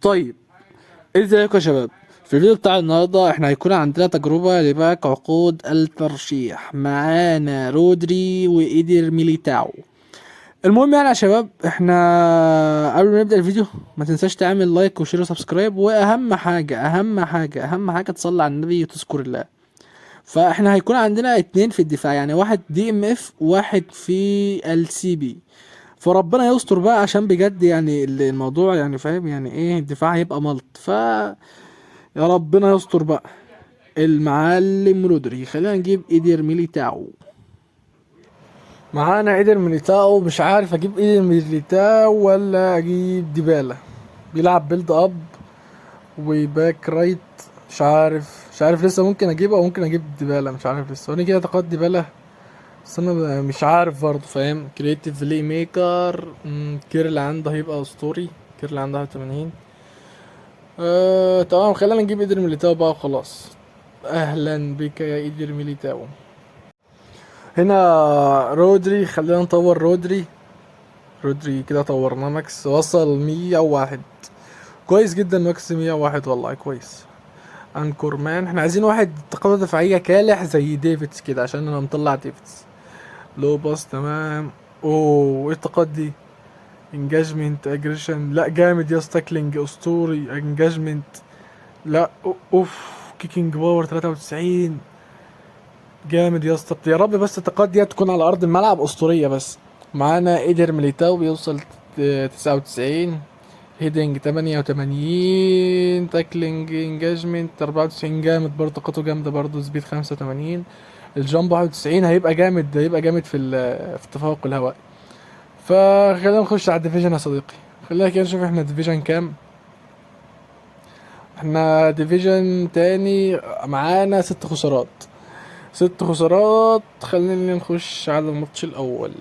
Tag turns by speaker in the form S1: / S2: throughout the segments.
S1: طيب، ازيكم يا شباب؟ في الفيديو بتاع النهارده احنا هيكون عندنا تجربة لباك عقود الترشيح. معانا رودري وايدر ميليتاو. المهم يعني يا شباب، احنا قبل ما نبدأ الفيديو ما تنساش تعمل لايك وشير وسبسكرايب، واهم حاجة اهم حاجة تصلي على النبي وتذكر الله. فاحنا هيكون عندنا اتنين في الدفاع، يعني واحد دي ام اف وواحد في السي بي. فربنا يستر بقى، عشان بجد يعني الموضوع يعني فاهم يعني ايه، الدفاع هيبقى ملط. يا ربنا يستر بقى. المعلم رودري، خلينا نجيب ايدر ميليتاو. معانا ايدر ميليتاو، مش عارف اجيب ايدر ميليتاو ولا اجيب ديبالا. بيلعب بيلد اب وباك رايت. مش عارف لسه، ممكن اجيبه او ممكن اجيب ديبالا، مش عارف لسه. وانا كده اعتقد ديبالا، بس انا مش عارف برضه فاهم. كرييتيف بلاي ميكر. كير اللي عنده هيبقى اسطوري. كير اللي عنده 81. تمام، خلينا نجيب ايدر ميليتاو بقى وخلاص. اهلا بك يا ايدر ميليتاو. هنا رودري، خلينا نطور رودري. رودري كده طورناه ماكس، وصل 101. كويس جدا، ماكس 101 والله كويس. انكور مان، احنا عايزين واحد قدرة دفاعية كالح زي ديفيدز كده، عشان انا مطلع ديفيدز. لو باص تمام. اوه، ايه الطاقات دي؟ انجاجمنت، اجريشن، لا جامد يا اسطى. تاكلينج اسطوري، انجاجمنت. لا اوف، كيكينج باور 93. جامد يا اسطى، يا رب بس الطاقات دي تكون على ارض الملعب اسطوريه بس. معانا ايدر ميليتاو بيوصل 99. هيدنج 88. تاكلينج انجاجمنت 94. جامد برضه، طاقته جامده برضه. سبيد 85. الجامب 91. هيبقى جامد في التفوق الهوائي. فخلينا نخش على الديفيجن يا صديقي. خلينا كده نشوف احنا ديفيجن كام. احنا ديفيجن تاني، معانا 6 خسارات. 6 خسارات. خلينا نخش على الماتش الأول.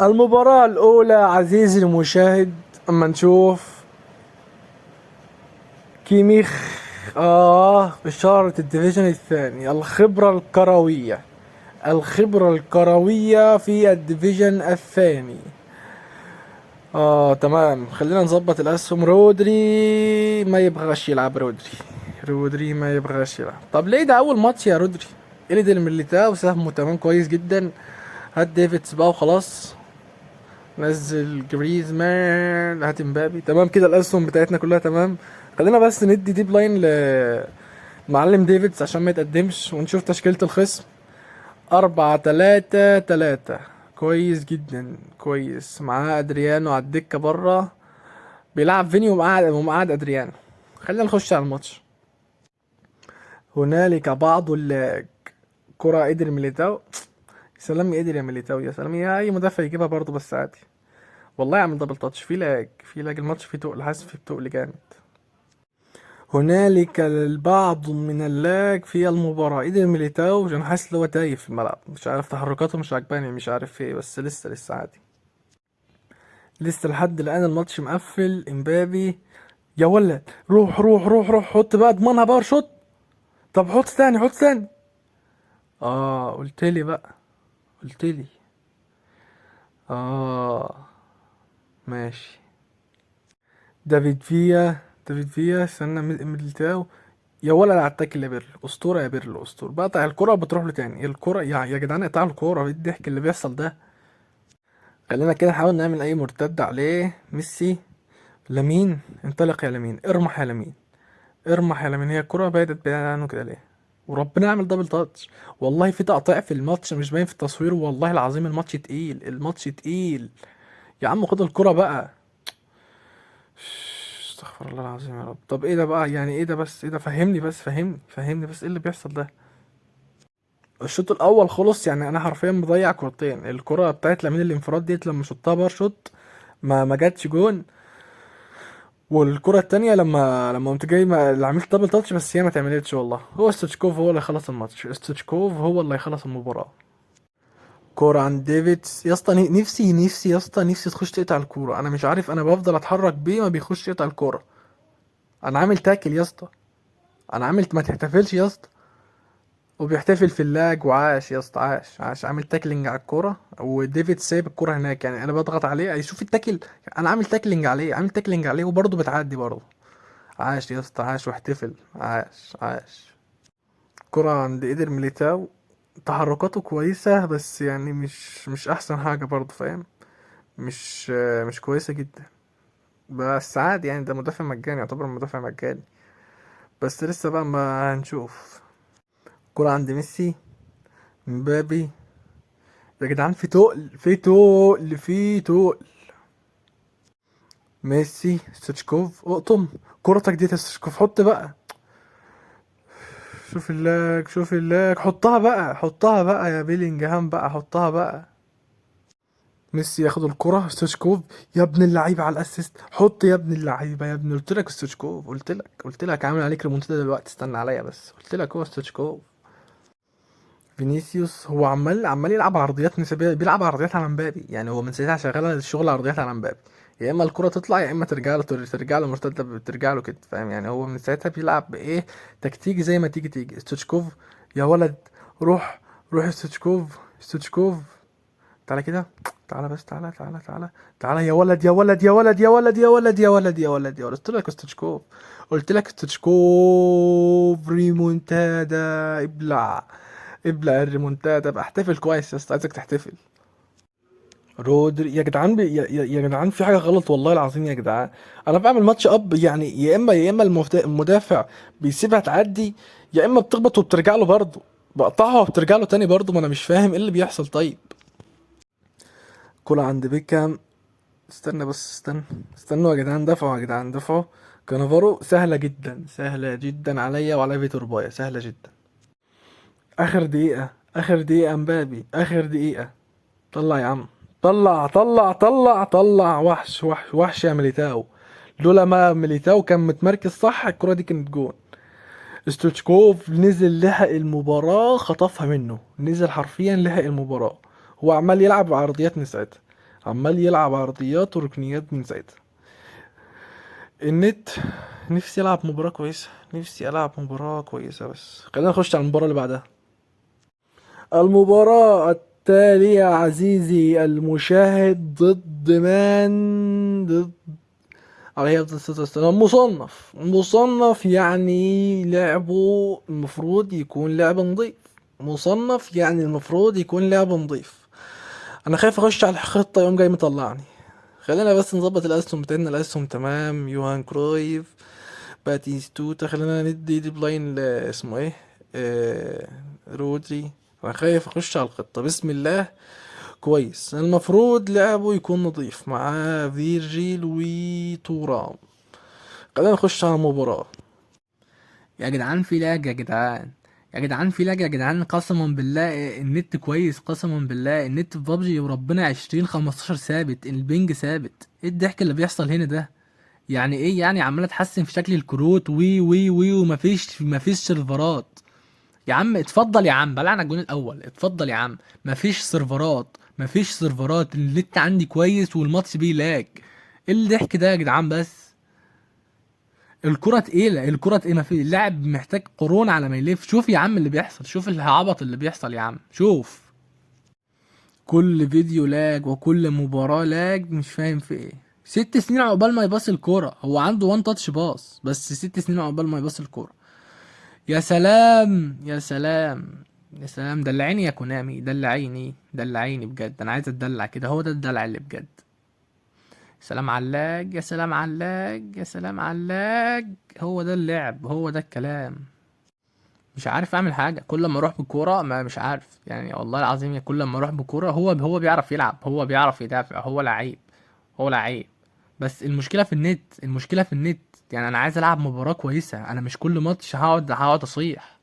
S1: المباراة الأولى عزيزي المشاهد، أما نشوف كيميخ. إشارة الديفيجن الثاني، الخبرة الكروية في الديفيجن الثاني. تمام، خلينا نظبط الأسهم. رودري ما يبغاش يلعب. رودري ما يبغاش يلعب. طب ليه ده أول ماتش يا رودري؟ إليد الميليتاو سهمه تمام كويس جدا. هات ديفيدز بقى وخلاص. نزل جريزمان، هات امبابي. تمام كده، الاسهم بتاعتنا كلها تمام. خلينا بس ندي ديب لاين لمعلم ديفيدز عشان ما يتقدمش، ونشوف تشكيلة الخصم. 4-3-3. كويس جدا، كويس. معاه ادريانو على الدكة برا، بيلعب فيني ومقعد ادريانو. خلينا نخش على الماتش. هنالك بعض اللاج. كرة قدر ميليتاو. سلام يا قدر يا ميليتاو، يا سلام، يا اي مدافع يجيبها برضه، بس عادي. والله عامل دبل تاتش. في لاج الماتش، فيه تقل، حاسس فيه تقل جامد. هنالك البعض من اللاج في المباراة. ايدن ميليتاو انا حاسس ان هو تايه في الملعب، مش عارف، تحركاته مش عجباني، مش عارف في ايه، بس لسه عادي. لسه لحد الان الماتش مقفل. امبابي، يا ولد، روح روح روح روح، حط بقى، اضمنها باور شوت. طب حط تاني، حط تاني. قلتلي بقى، قلتلي. اه ماشي. دافيد فيا استنى. ميليتاو، يا ولد على التاكل يا بيرلو، اسطوره يا بيرلو، اسطوره. بقطع الكره بتروح له تاني الكره، يا جدعان اقطع الكره، ايه الضحك اللي بيحصل ده؟ خلينا كده نحاول نعمل اي مرتد عليه. ميسي، لامين، انطلق يا لامين، ارمح يا لامين، ارمح يا لامين. هي الكره بعدت عنه كده ليه؟ وربنا يعمل دبل تاتش. والله في تقطيع في الماتش مش باين في التصوير، والله العظيم الماتش تقيل، الماتش تقيل. يا عم خد الكره بقى. استغفر الله العظيم يا رب. طب ايه ده بقى؟ يعني ايه ده؟ بس ايه ده؟ فهمني بس ايه اللي بيحصل ده؟ الشوط الاول خلص، يعني انا حرفيا مضيع كورتين. الكره بتاعت لامين الانفراد ديت لما شطها بار شوت ما جاتش جون. والكره التانية لما قمت جاي، اللي عملت دبل تاتش، بس هي ما اتعملتش. والله هو ستوتشكوف هو اللي خلص الماتش، ستوتشكوف هو اللي هيخلص المباراه. كورة عند ديفيدز يا اسطى. نفسي يا اسطى، نفسي تخش تقطع الكورة. انا مش عارف، انا بفضل اتحرك بيه ما بيخش يقطع الكورة. انا عامل تاكل يا اسطى، انا عامل، ما تحتفلش يا اسطى. وبيحتفل في اللاج، وعاش يا اسطى، عاش عامل تاكلينج على الكوره، وديفيد سايب الكوره هناك، يعني انا بضغط عليه يشوف التاكل، انا عامل تاكلينج عليه، عامل تاكلينج عليه وبرضه بتعدي برضه. عاش يا اسطى، عاش واحتفل، عاش. كرة عند ايدر ميليتاو، تحركاته كويسة بس يعني مش احسن حاجة برضه، فاهم؟ مش مش كويسة جدا، بس عادي يعني، ده مدافع مجاني، يعتبر مدافع مجاني، بس لسه بقى ما هنشوف. كرة عند ميسي، مبابي، يا جدعان في تقل. ميسي، ستوتشكوف، اقطم كرتك دي يا ستوتشكوف، حط بقى. شوف اللاك، حطها بقى يا بيلينجهام بقى، حطها بقى. ميسي ياخد الكرة، ستوشكوف، يا ابن اللعيبة على الاسيست، حط يا ابن اللعيبة يا ابن، قلت لك ستوشكوف، قلت لك عامل عليك ريمونتادا دلوقتي، استنى عليا بس، قلت لك هو ستوشكوف. فينيسيوس، هو عمال يلعب عرضيات نسبية، بيلعب عرضيات على مبابي، يعني هو من ساعتها شغال الشغل عرضيات على مبابي، يا اما الكرة تطلع يا اما ترجع له مرتدة، بترجع له كده، فاهم؟ يعني هو من ساعتها بيلعب بايه، تكتيكي زي ما تيجي ستوشكوف، يا ولد، روح، روح ستوشكوف، تعالى كده، تعالى بس، تعالى يا ولد، قلت لك ستوشكوف، ريمونتادا، ابلع الريمونتادا بقى، احتفل كويس يا اسطى، عايزك تحتفل. رودري، يا جدعان يا جدعان، في حاجه غلط والله العظيم يا جدعان، انا بعمل ماتش اب يعني، يا اما المدافع بيسيبها تعدي، يا اما بتخبط وبترجع له برضه، بقطعها وبترجع له تاني برضه، ما انا مش فاهم ايه اللي بيحصل طيب. كرة عند بيكام، استنى بس، استنوا يا جدعان، دفعوا يا جدعان، دفعوا. كانافارو، سهلة جدا عليا وعلى فيتور بايا، سهلة جدا. اخر دقيقة مبابي، اخر دقيقة، طلع يا عم، طلع، وحش يا ميليتاو، لولا ما ميليتاو كان متمركز صح الكرة دي كانت جون. ستوتشكوف نزل لحق المباراة، خطفها منه، نزل حرفيا لحق المباراة، هو عمال يلعب عرضيات من ساعتها، عمال يلعب عرضيات وركنيات من ساعتها. النت، نفسي العب مباراة كويسة، بس خلينا نخش على المباراة اللي بعدها. المباراة التالية عزيزي المشاهد، ضد من؟ ضد، على ضد ستة، مصنف يعني لعبه المفروض يكون لعب نظيف، انا خايف اخش على الخطة يوم جاي مطلعني. خلينا بس نظبط الاسهم بتاعتنا، الاسهم تمام، يوهان كرويف، باتيستوتا، خلينا ندي ديب لاين اسمه ايه، رودري. انا خايف اخش على الخطة، بسم الله. كويس، المفروض لعبه يكون نظيف مع فيرجيل وتورام. خلينا نخش على المباراة. يا جدعان في لاج، يا جدعان، قسما بالله النت كويس، قسما بالله النت في بابجي وربنا 20 15 ثابت، البنج ثابت، ايه الضحك اللي بيحصل هنا ده؟ يعني ايه يعني، عمال اتحسن في شكل الكروت، وي ومفيش سيرفرات. يا عم اتفضل يا عم، بلعنا الجون الاول، اتفضل يا عم. مفيش سيرفرات، النت عندي كويس والماتش بيه لاج. ايه الضحك ده يا جدعان بس؟ الكرة تقيلة، ما في اللاعب محتاج قرون على ما يلف، شوف يا عم اللي بيحصل، شوف العبط اللي بيحصل يا عم، شوف. كل فيديو لاج وكل مباراة لاج، مش فاهم في ايه. 6 سنين عقبال ما يباص الكورة، هو عنده وان تاتش باص، بس 6 سنين عقبال ما يباص الكورة. يا سلام، دلعيني يا كونامي، دلعيني بجد، انا عايز اتدلع كده، هو ده الدلع اللي بجد. سلام علاج، هو ده اللعب، هو ده الكلام. مش عارف اعمل حاجه، كل ما اروح بالكوره ما مش عارف يعني، والله العظيم كل ما اروح بالكوره، هو بيعرف يلعب، هو بيعرف يدافع، هو لعيب. بس المشكله في النت، يعني انا عايز العب مباراه كويسه، انا مش كل ماتش هقعد اصيح.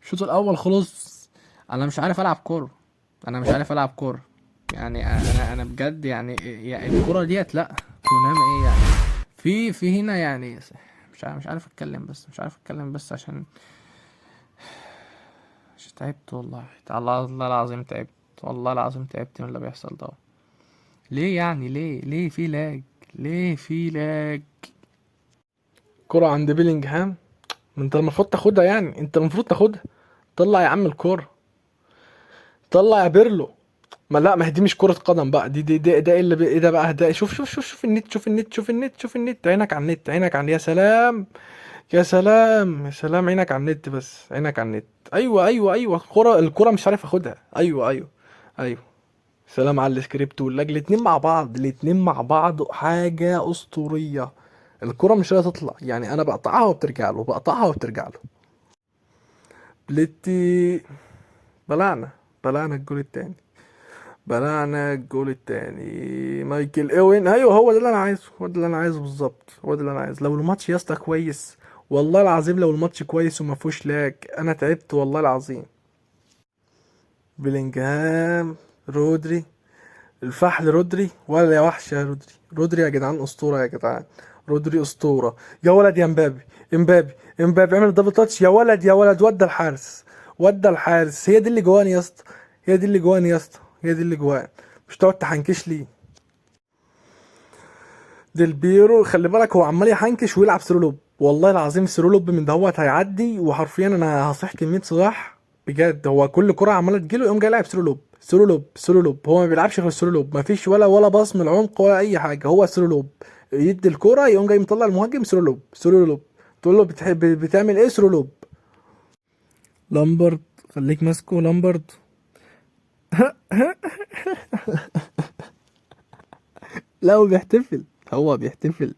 S1: الشوط الاول خلص، انا مش عارف العب كوره، يعني انا بجد يعني الكوره ديت لا، كونام ايه يعني، في هنا يعني، مش عارف اتكلم بس عشان تعبت والله، الله العظيم تعبت، والله العظيم تعبت من اللي بيحصل ده. ليه يعني، ليه في لاج. كرة عند بيلينجهام، ما انت المفروض تاخدها يعني، انت المفروض تاخدها، طلع يا عم الكورة، طلع يا بيرلو. ما لا، ما هي دي مش كرة قدم بقى، دي ده ايه اللي ايه ده بقى؟ ده شوف النت، شوف النت، عينك على النت، عينك على، يا سلام، يا سلام، يا سلام، عينك على النت، بس عينك على النت. ايوه الكرة مش عارف اخدها. ايوه. سلام على السكريبت واللاج، الاتنين مع بعض حاجة اسطورية. الكرة مش راضية تطلع، يعني انا بقطعها وبترجع له، بقطعها وبترجع له. بليتي. بلعنا بلعنا الجول التاني، بلعنا الجول التاني. مايكل اوين، ايوه هو ده اللي انا عايزه، هو ده اللي انا عايزه بالظبط، هو ده اللي انا عايزه. لو الماتش يا اسطى كويس، والله العظيم لو الماتش كويس وما فيهوش لاج، انا تعبت والله العظيم. بلينجهام. رودري. الفحل رودري، ولا يا وحش يا رودري، رودري يا جدعان اسطوره يا جدعان، رودري اسطوره. يا ولد يا امبابي، امبابي عمل دبل تاتش، يا ولد يا ولد، ودى الحارس، ودى الحارس. هي دي اللي جوان يا اسطى، هي دي اللي جوان يا اسطى، هي دي اللي جوان. مش تقعد تحنكش لي. ديل بيرو، خلي بالك هو عمال يحنكش ويلعب سرولوب، والله العظيم سرولوب من دهوت هيعدي، وحرفيا انا هصيح كميه صلاح بجد. هو كل كره عماله تجيله يقوم جاي لاعب سرولوب، سرولوب. هو ما بيلعبش غير سرولوب، ما فيش ولا باص من العمق ولا اي حاجه، هو سرولوب. يدي الكره يقوم جاي مطلع المهاجم، سرولوب. تقول له بتحب بتعمل ايه؟ سرولوب. لامبرد، خليك ماسكه لامبرد. لا هو بيحتفل، هو بيحتفل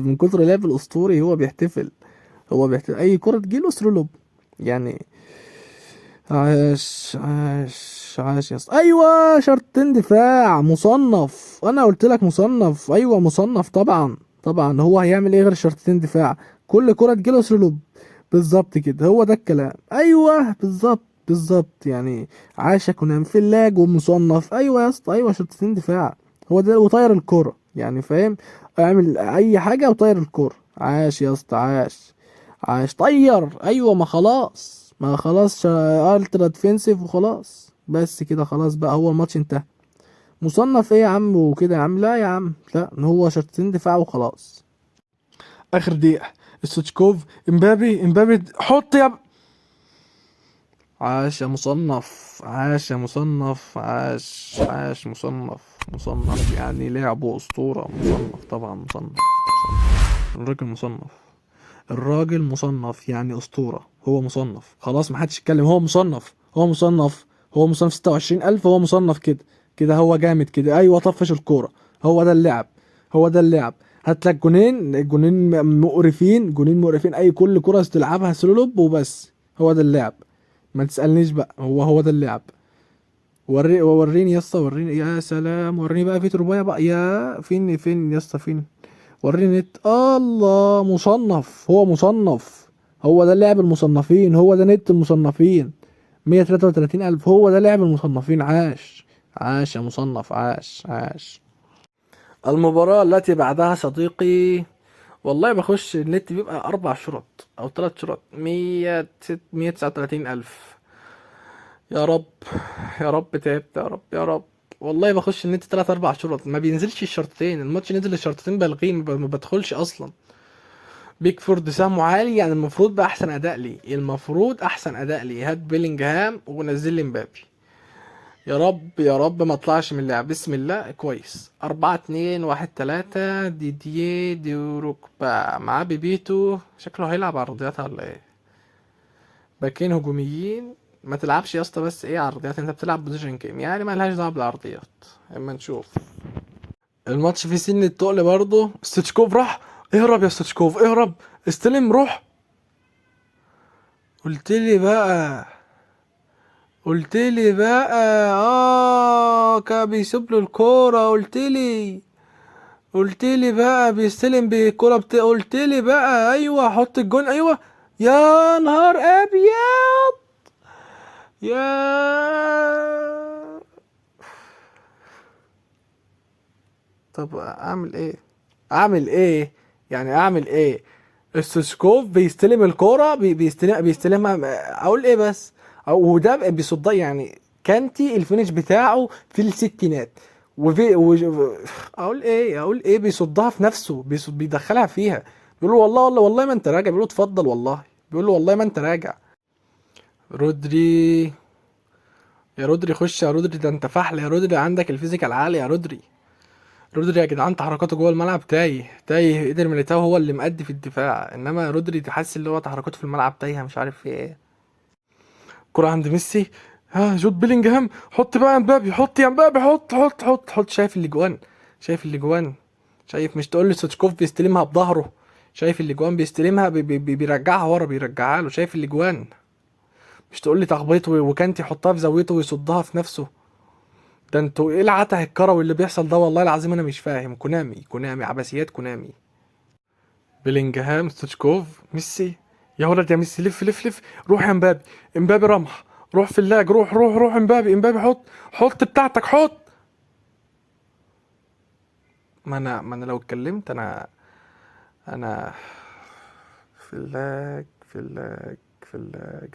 S1: من كتر لعب الاسطوري، هو بيحتفل اي كرة تجيله سرولوب يعني. عاش يا اسطى، ايوه شرطين دفاع مصنف، انا قلت لك مصنف، ايوه مصنف طبعا هو هيعمل ايه غير شرطتين دفاع؟ كل كرة تجيله سرولوب، بالظبط كده، هو ده الكلام، ايوه بالظبط يعني. عاشك ونام في اللاج ومصنف، ايوه يا اسطى، ايوه شرطتين دفاع، هو ده، وطاير الكرة يعني، فاهم؟ اعمل اي حاجة وطاير الكرة. عاش يا اسطى، عاش طير، ايوه، ما خلاص الترا ديفنسيف وخلاص، بس كده خلاص بقى، هو الماتش انتهى. مصنف ايه يا عم وكده يا عم؟ لا يا عم، لا، هو شرطتين دفاع وخلاص. اخر دقيقة، السوتشكوف، امبابي حط يا عاش يا مصنف، عاش مصنف يعني لعبه اسطورة، مصنف طبعا، الراجل مصنف يعني اسطورة، هو مصنف خلاص، محدش يتكلم، هو مصنف 26,000، هو مصنف كده هو جامد كده، ايوه طفش الكورة، هو ده اللعب، هات لك جونين مقرفين، اي كل كرة تلعبها سلولوب وبس، هو ده اللعب. ما تسألنيش بقى، هو ده اللعب. وريني يا اسطى، وريني، يا سلام، وريني بقى في تربايه بقى، يا فين يا اسطى، فين؟ وريني نت، الله، هو ده لعب المصنفين، هو ده نت المصنفين، 133,000، هو ده لعب المصنفين. عاش يا مصنف، عاش. المباراة التي بعدها صديقي، والله بخش النت بيبقى 4 شرط أو 3 شرط، 139,000. يا رب، يا رب تعبت، يا رب. والله بخش النت 3 4 شرط، ما بينزلش الشرطتين، الماتش نزل الشرطتين بالغين، ما بدخلش اصلا. بيكفورد سامو عالي، يعني المفروض بقى احسن اداء لي، هات بيلينجهام ونزل لي مبابي. يا رب ما اطلعش من اللعب، بسم الله. كويس، 4-2-1-3، ديديه ديروكبا معاه بيبيتو، شكله هيلعب عرضيات ولا ايه؟ باكين هجوميين. ما تلعبش يا اسطى، بس ايه عرضيات؟ انت بتلعب بوزيشن جيم يعني، ما لهاش دعوه بالعرضيات. اما نشوف. الماتش فيه سن التقل برضه، ستيتشكوف راح، اهرب يا ستيتشكوف، اهرب، استلم، روح. قلت لي بقى كان بيسيب له الكوره، قلت لي بقى بيستلم بالكوره قلت لي بقى، ايوه حط الجون، ايوه. يا نهار ابيض، يا طب اعمل ايه؟ السوسكوف بيستلم الكوره، بيستلمها، اقول ايه بس؟ وده بيصدق يعني، كانتي الفينش بتاعه في الستينات، وفي اقول ايه بيصدها في نفسه، بيدخلها فيها، بيقول له والله ما انت راجع، بيقول له اتفضل والله، بيقول له والله ما انت راجع. رودري. يا رودري خش يا رودري، ده انت فحل يا رودري، عندك الفيزيكال عالي يا رودري. رودري يا جدعان تحركاته جوه الملعب تايه تايه، قدر ميليتاو هو اللي مأدي في الدفاع، انما رودري تحس اللي هو تحركاته في الملعب تايهه مش عارف في ايه. كرة عند ميسي. ها جود بيلينجهام، حط بقى يا مبابي، حط يا مبابي، حط. شايف الاجوان، شايف الاجوان، شايف؟ مش تقول لي سوتشكوف بيستلمها بظهره؟ شايف الاجوان بيستلمها بيرجعها ورا، بيرجعها له. شايف الاجوان؟ مش تقول لي تخبيط وكانتي يحطها في زاويته ويصدها في نفسه؟ ده انتوا ايه العته الكروي اللي بيحصل ده؟ والله العظيم انا مش فاهم. كونامي كونامي عبثيات كونامي. بيلينجهام، ستوتشكوف، ميسي. يا ولد يا ميسي، لف لف لف، روح يا مبابي. امبابي رمح، روح في اللاج، روح امبابي، امبابي حط بتاعتك حط. ما انا لو اتكلمت انا في اللاج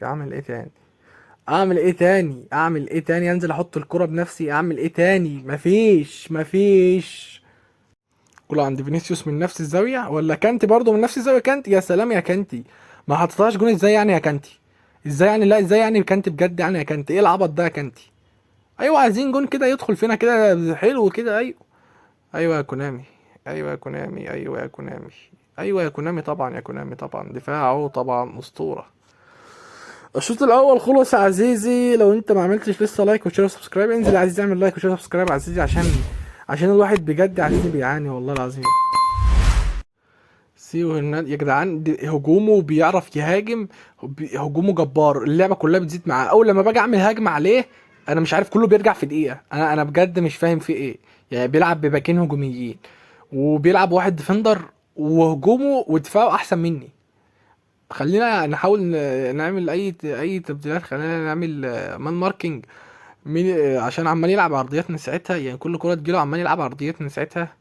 S1: اعمل ايه تاني؟ اعمل ايه تاني؟ انزل احط الكرة بنفسي؟ اعمل ايه تاني؟ مفيش. كله عند فينيسيوس من نفس الزاوية، ولا كانتي برضو من نفس الزاوية؟ كانتي يا سلام يا كانتي، ما حطيتهاش جون ازاي يعني يا كانتي؟ ازاي يعني؟ لا ازاي يعني كانتي بجد يعني يا كانتي؟ ايه العبط ده يا كانتي؟ ايوه عايزين جون كده يدخل فينا كده حلو كده، ايوه. ايوه يا كونامي، ايوه يا كونامي، ايوه يا كونامي، ايوه يا كونامي طبعا، يا كونامي طبعا، دفاعه طبعا اسطورة. الشوط الاول خلص يا عزيزي. لو انت ما عملتش لسه لايك وشير وسبسكرايب، انزل يا عزيزي اعمل لايك وشير وسبسكرايب يا عزيزي، عشان الواحد بجد يا عزيزي بيعاني والله العظيم. سيو هرناند يا جدعان، هجومه بيعرف يهاجم، هجومه جبار، اللعبه كلها بتزيد معاه. اول لما باجي اعمل هجمه عليه انا مش عارف، كله بيرجع في دقيقه. انا بجد مش فاهم في ايه. يعني بيلعب بباكين هجوميين وبيلعب واحد ديفندر، وهجومه ودفاعه احسن مني. خلينا نحاول نعمل اي تبديلات، خلينا نعمل مان ماركينج. مين عشان عمال يلعب عرضيات من ساعتها، يعني كل كرة تجيله عمال يلعب عرضيات من ساعتها.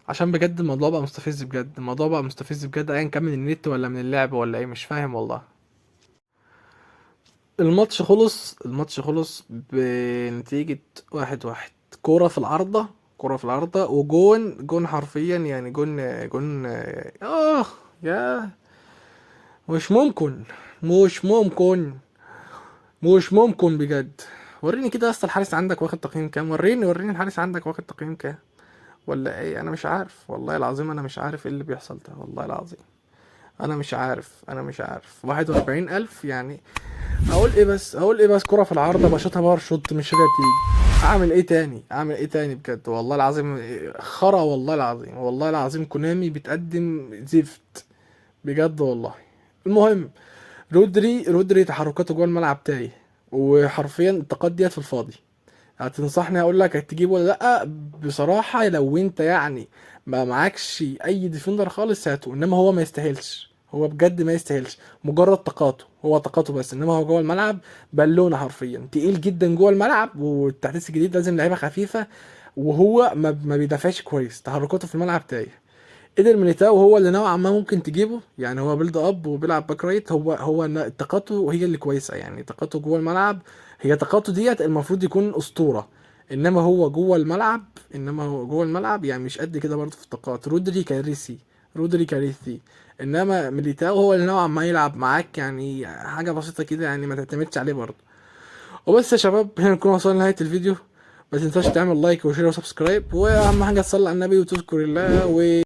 S1: عشان بجد الموضوع بقى مستفز بجد، الموضوع بقى مستفز بجد، ايا كان من النت ولا من اللعب ولا ايه، مش فاهم والله. الماتش خلص بنتيجة 1-1. كورة في العارضة، كورة في العارضة وجون حرفيا، يعني جون يا مش ممكن مش ممكن بجد. وريني كده يا اسطى الحارس عندك واخد تقييم كام؟ وريني الحارس عندك واخد تقييم كام ولا ايه؟ انا مش عارف والله العظيم، انا مش عارف ايه اللي بيحصل ده والله العظيم. انا مش عارف 41,000 يعني. اقول ايه بس كرة في العارضة بشوطها باور شوت مش راضية تيجي. اعمل ايه تاني بجد والله العظيم؟ خرا والله العظيم، والله العظيم كونامي بتقدم زفت بجد والله. المهم، رودري تحركاته جوه الملعب تايه، وحرفيا الطاقات ديت في الفاضي. هتنصحني اقول لك هتجيبه ولا لا؟ بصراحه لو انت يعني ما معكش اي ديفندر خالص هاته، انما هو ما يستاهلش، هو بجد ما يستاهلش. مجرد طاقاته، هو طاقاته بس، انما هو جوه الملعب بالونه حرفيا، تقيل جدا جوه الملعب، والتحديث الجديد لازم لعيبه خفيفه. وهو ما بيدافعش كويس، تحركاته في الملعب تايه. قدر ميليتاو هو اللي نوعا ما ممكن تجيبه، يعني هو بيلد اب وبيلعب باك رايت، هو طاقته هي اللي كويسه، يعني طاقته جوه الملعب، هي طاقته ديت المفروض يكون اسطوره. انما هو جوه الملعب يعني مش قد كده برضه في الطاقات. رودري كارثي. انما ميليتاو هو اللي نوعا ما يلعب معاك، يعني حاجه بسيطه كده، يعني ما تعتمدش عليه برضه. وبس يا شباب، هنا نكون وصلنا لنهايه الفيديو. ما تنساش تعمل لايك وشير وسبسكرايب، واهم حاجه تصلي على النبي وتذكر الله